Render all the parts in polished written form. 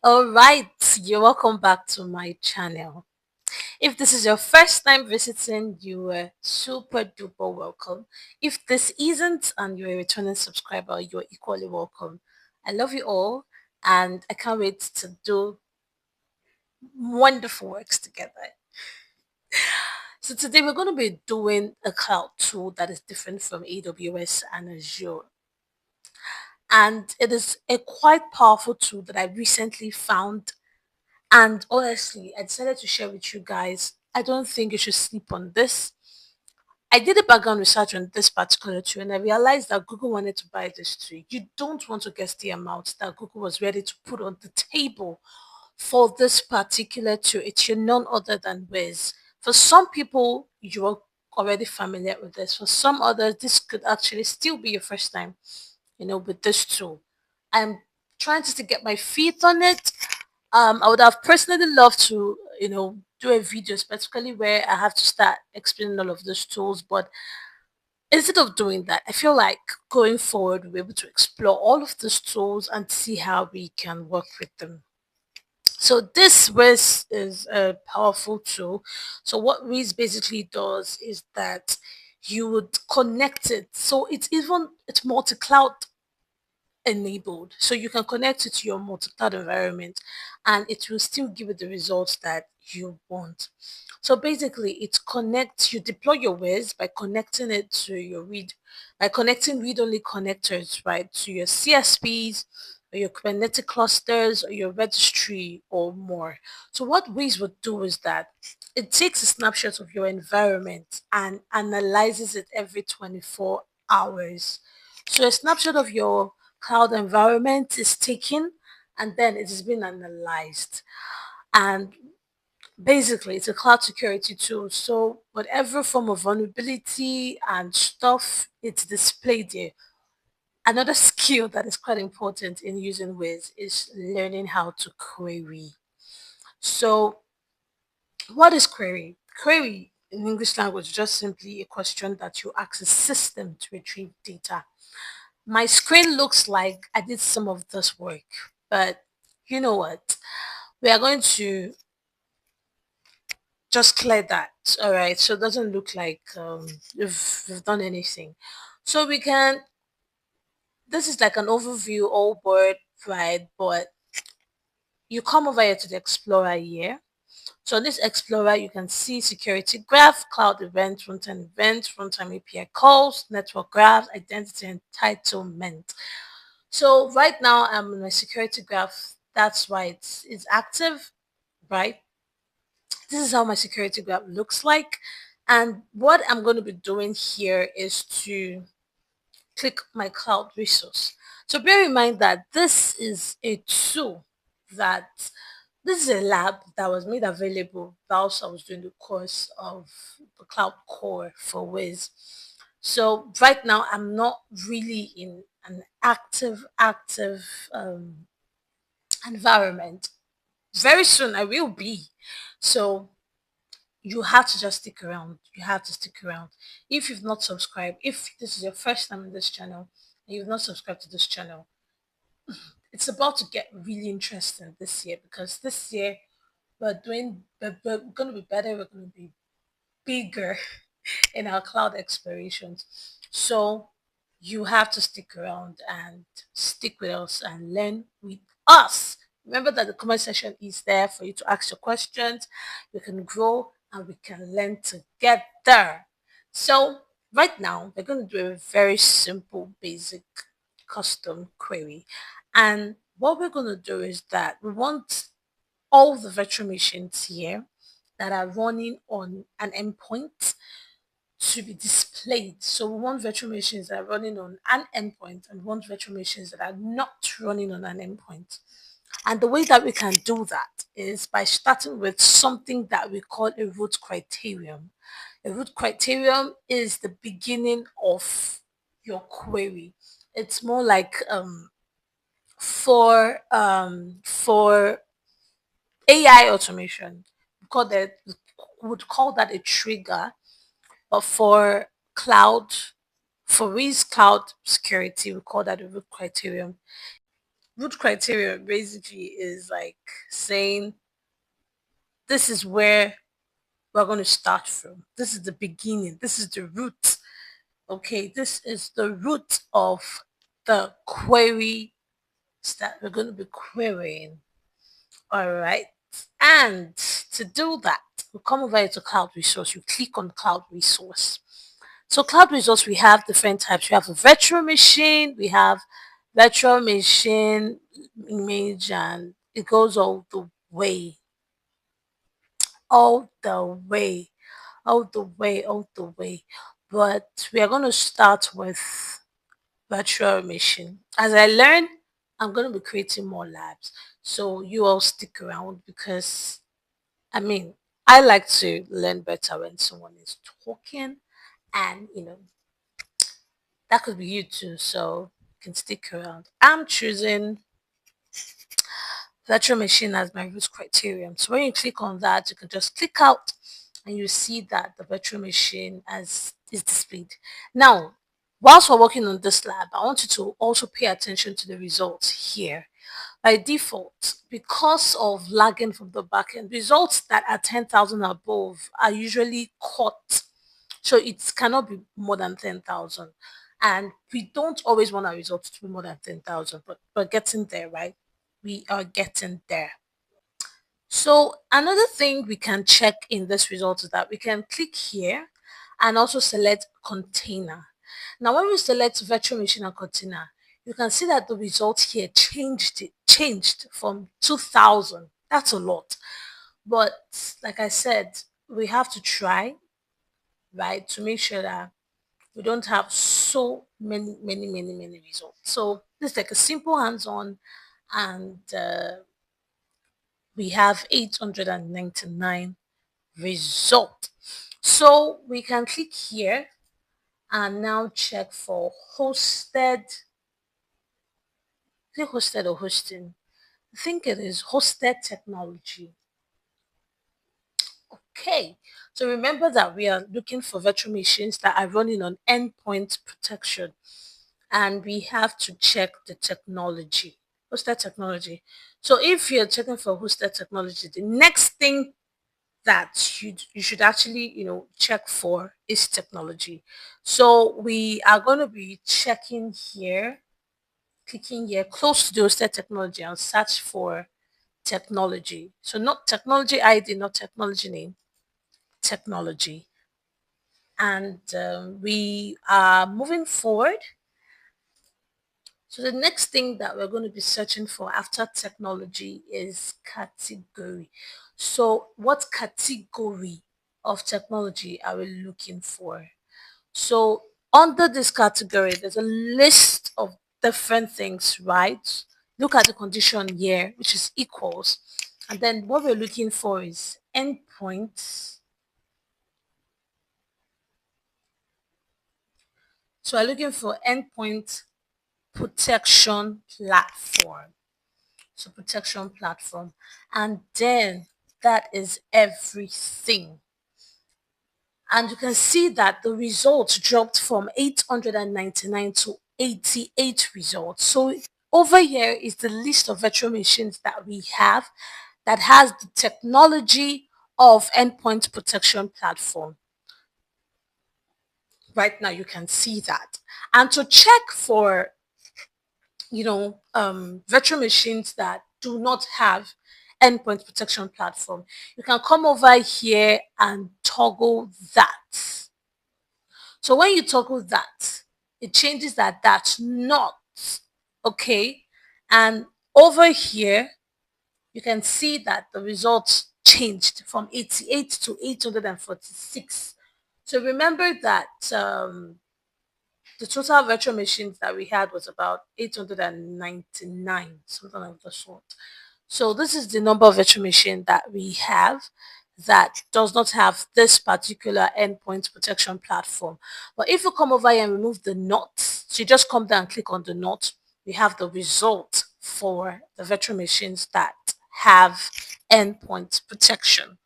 All right, you're welcome back to my channel. If this is your first time visiting, you are super duper welcome. If this isn't and you're a returning subscriber, you're equally welcome. I love you all and I can't wait to do wonderful works together. So today we're going to be doing a cloud tool that is different from AWS and Azure. And it is a quite powerful tool that I recently found. And honestly, I decided to share with you guys. I don't think you should sleep on this. I did a background research on this particular tool and I realized that Google wanted to buy this tool. You don't want to guess the amount that Google was ready to put on the table for this particular tool. It's your none other than Wiz. For some people, you are already familiar with this. For some others, this could actually still be your first time, with this tool. I'm trying just to get my feet on it. I would have personally loved to, do a video specifically where I have to start explaining all of those tools. But instead of doing that, I feel like going forward, we'll be able to explore all of those tools and see how we can work with them. So this Wiz is a powerful tool. So what Wiz basically does is that you would connect it. So it's multi-cloud enabled. So you can connect it to your multi-cloud environment and it will still give you the results that you want. So basically it connects, you deploy your Wiz by connecting it to your by connecting read-only connectors, right, to your CSPs or your Kubernetes clusters or your registry or more. So what Wiz would do is that it takes a snapshot of your environment and analyzes it every 24 hours. So a snapshot of your cloud environment is taken and then it is being analyzed. And basically, it's a cloud security tool. So whatever form of vulnerability and stuff, it's displayed there. Another skill that is quite important in using Wiz is learning how to query. So what is query? Query in English language is just simply a question that you ask a system to retrieve data. My screen looks like I did some of this work, but you know what? We are going to just clear that. All right. So it doesn't look like we've done anything. So we can, this is like an overview, all board, right? But you come over here to the Explorer here. So on this Explorer, you can see security graph, cloud events, runtime API calls, network graphs, identity entitlement. So right now I'm in my security graph. That's why it's active, right? This is how my security graph looks like. And what I'm going to be doing here is to click my cloud resource. So bear in mind that this is a tool that this is a lab that was made available whilst I was doing the course of the cloud core for Wiz. So right now I'm not really in an active environment. Very soon I will be. So you have to just stick around. You have to stick around. If you've not subscribed, if this is your first time in this channel and you've not subscribed to this channel, it's about to get really interesting this year because this year we're going to be better, we're going to be bigger in our cloud explorations. So you have to stick around and stick with us and learn with us. Remember that the comment section is there for you to ask your questions. We can grow and we can learn together. So right now we're going to do a very simple, basic custom query. And what we're going to do is that we want all the virtual machines here that are running on an endpoint to be displayed. So we want virtual machines that are running on an endpoint and we want virtual machines that are not running on an endpoint. And the way that we can do that is by starting with something that we call a root criterion. A root criterion is the beginning of your query. It's more like for AI automation. We would call that a trigger, but for cloud, for Wiz cloud security, we call that a root criterion. Root criteria basically is like saying this is where we're going to start from. This is the beginning. This is the root. Okay, this is the root of the query that we're going to be querying. All right. And to do that, we come over here to cloud resource. You click on cloud resource. So cloud resource, we have different types. We have a virtual machine, we have virtual machine image, and it goes all the way, all the way. But we are going to start with virtual machine. As I learn, I'm going to be creating more labs. So you all stick around because I mean, I like to learn better when someone is talking, and that could be you too. So you can stick around. I'm choosing virtual machine as my root criterion. So when you click on that, you can just click out and you see that the virtual machine as is displayed. Now, whilst we're working on this lab, I want you to also pay attention to the results here. By default, because of lagging from the backend, results that are 10,000 above are usually caught. So it cannot be more than 10,000. And we don't always want our results to be more than 10,000, but we're getting there, right? We are getting there. So another thing we can check in this result is that we can click here and also select container. Now when we select virtual machine and container, you can see that the result here changed from 2000. That's a lot. But like I said, we have to try, right, to make sure that we don't have so many results. So this is like a simple hands-on, and we have 899 result. So we can click here and now check for hosted. Is it hosted or hosting? I think it is hosted technology. Okay. So remember that we are looking for virtual machines that are running on endpoint protection, and we have to check the technology, hosted technology. So if you're checking for hosted technology, the next thing that you should actually check for is technology. So we are going to be checking here, clicking here close to the hosted technology and search for technology. So not technology ID, not technology name, technology. And we are moving forward. So the next thing that we're going to be searching for after technology is category. So what category of technology are we looking for? So under this category, there's a list of different things, right? Look at the condition here, which is equals. And then what we're looking for is endpoints. So we're looking for endpoint protection platform. So protection platform. And then that is everything. And you can see that the results dropped from 899 to 88 results. So over here is the list of virtual machines that we have that has the technology of endpoint protection platform. Right now you can see that. And to check for virtual machines that do not have endpoint protection platform, you can come over here and toggle that. So when you toggle that, it changes that's not okay. And over here, you can see that the results changed from 88 to 846. So remember that the total virtual machines that we had was about 899, something of the sort. So this is the number of virtual machine that we have that does not have this particular endpoint protection platform. But if you come over here and remove the not, so you just come down and click on the not, we have the result for the virtual machines that have endpoint protection.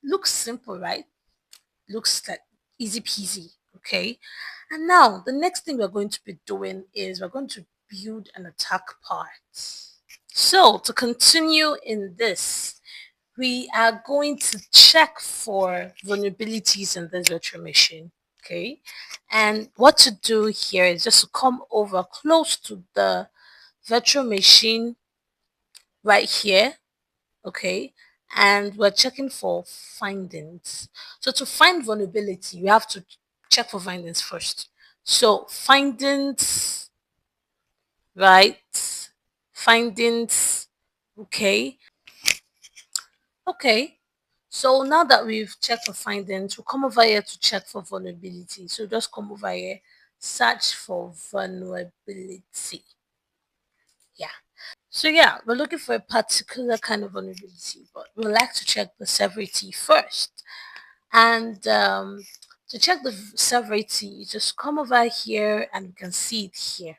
Looks simple, right? Looks like easy peasy. Okay. And now the next thing we're going to be doing is we're going to build an attack part. So to continue in this, we are going to check for vulnerabilities in this virtual machine. Okay. And what to do here is just to come over close to the virtual machine right here. Okay. And we're checking for findings. So to find vulnerability, you have to check for findings first. So findings, right? Findings. Okay. Okay. So now that we've checked for findings, we'll come over here to check for vulnerability. So just come over here, search for vulnerability. Yeah. So yeah, we're looking for a particular kind of vulnerability, but we like to check the severity first. And to check the severity, you just come over here and you can see it here.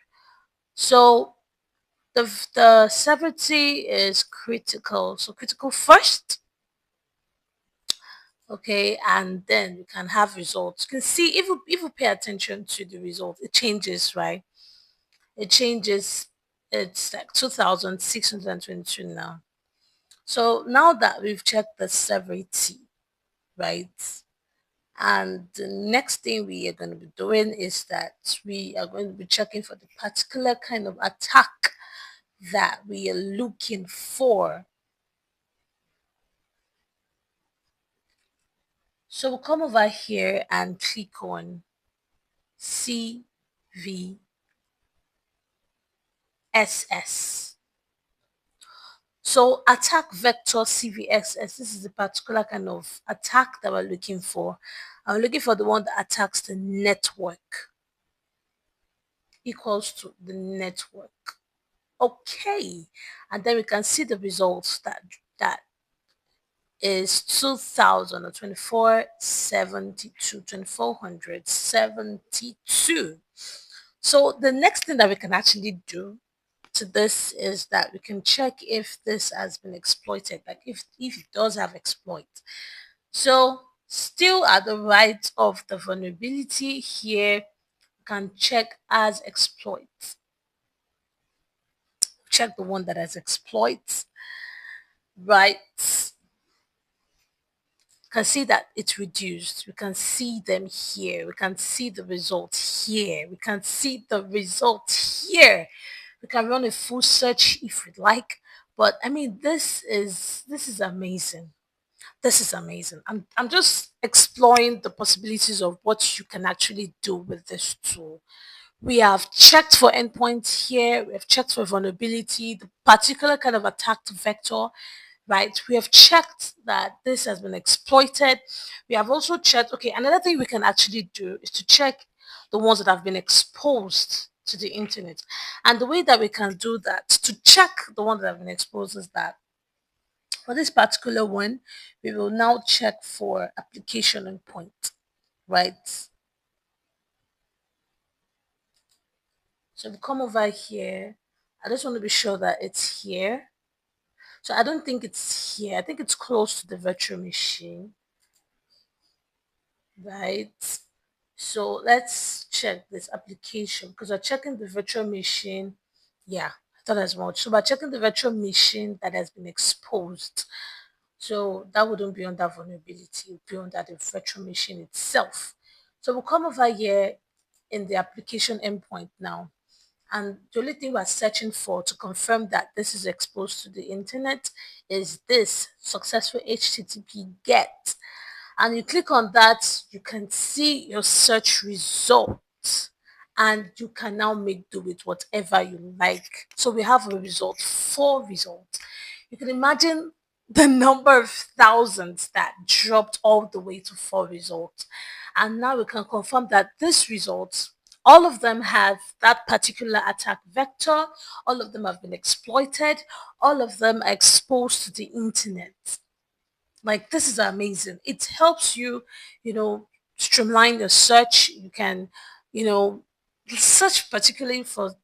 So the severity is critical. So critical first. Okay, and then you can have results. You can see if you pay attention to the result, it changes, right? It changes. It's like 2,622 now. So now that we've checked the severity, right? And the next thing we are going to be doing is that we are going to be checking for the particular kind of attack that we are looking for. So we'll come over here and click on CVSS. So attack vector CVSS, this is the particular kind of attack that we're looking for. I'm looking for the one that attacks the network, equals to the network. Okay. And then we can see the results that is 2024 72 2472. So the next thing that we can actually do to this is that we can check if this has been exploited, like if it does have exploit. So still at the right of the vulnerability here, we can check as exploit. Check the one that has exploits, right? Can see that it's reduced. We can see them here. We can see the result here. We can see the result here. We can run a full search if we'd like. But I mean, this is amazing. This is amazing. I'm just exploring the possibilities of what you can actually do with this tool. We have checked for endpoints here. We have checked for vulnerability, the particular kind of attack vector, right? We have checked that this has been exploited. We have also checked, okay, another thing we can actually do is to check the ones that have been exposed to the internet. And the way that we can do that to check the ones that have been exposed is that for this particular one, we will now check for application endpoint, right? So if we come over here, I just want to be sure that it's here. So I don't think it's here. I think it's close to the virtual machine, right? So let's check this application because we're checking the virtual machine. Yeah, I thought as much. So we're checking the virtual machine that has been exposed. So that wouldn't be under vulnerability, it would be under the virtual machine itself. So we'll come over here in the application endpoint now. And the only thing we're searching for to confirm that this is exposed to the internet is this successful HTTP GET. And you click on that, you can see your search results and you can now make do with whatever you like. So we have a result, 4 results. You can imagine the number of thousands that dropped all the way to 4 results. And now we can confirm that these results, all of them have that particular attack vector, all of them have been exploited, all of them are exposed to the internet. Like this is amazing. It helps you, streamline your search. You can, you know, search particularly for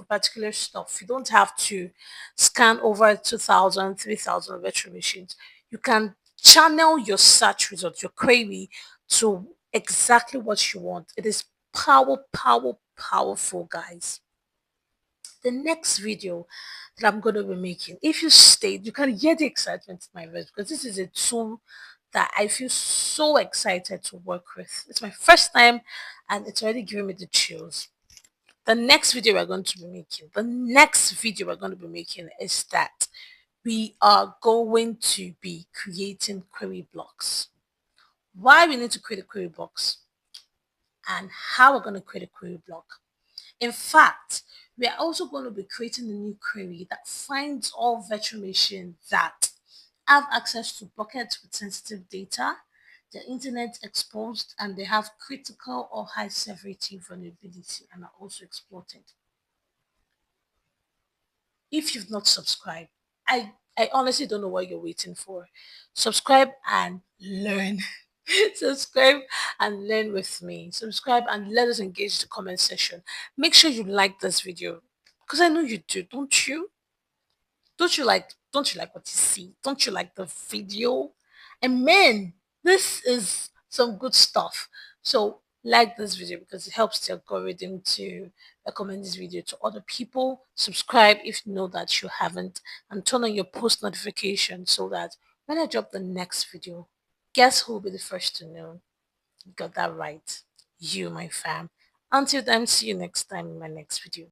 particular stuff. You don't have to scan over 2,000, 3,000 virtual machines. You can channel your search results, your query to exactly what you want. It is powerful, guys. The next video that I'm going to be making. If you stayed, you can hear the excitement in my voice because this is a tool that I feel so excited to work with. It's my first time and it's already giving me the chills. The next video we're going to be making is that we are going to be creating query blocks. Why we need to create a query box and how we're going to create a query block. In fact, we are also going to be creating a new query that finds all virtual machines that have access to buckets with sensitive data, the internet exposed, and they have critical or high severity vulnerability and are also exploited. If you've not subscribed, I honestly don't know what you're waiting for. Subscribe and learn. Subscribe and learn with me. Subscribe and let us engage the comment section. Make sure you like this video because I know you do, don't you? Don't you like what you see? Don't you like the video? And man, this is some good stuff. So like this video because it helps the algorithm to recommend this video to other people. Subscribe if you know that you haven't, and turn on your post notification so that when I drop the next video, guess who will be the first to know? You got that right. You, my fam. Until then, see you next time in my next video.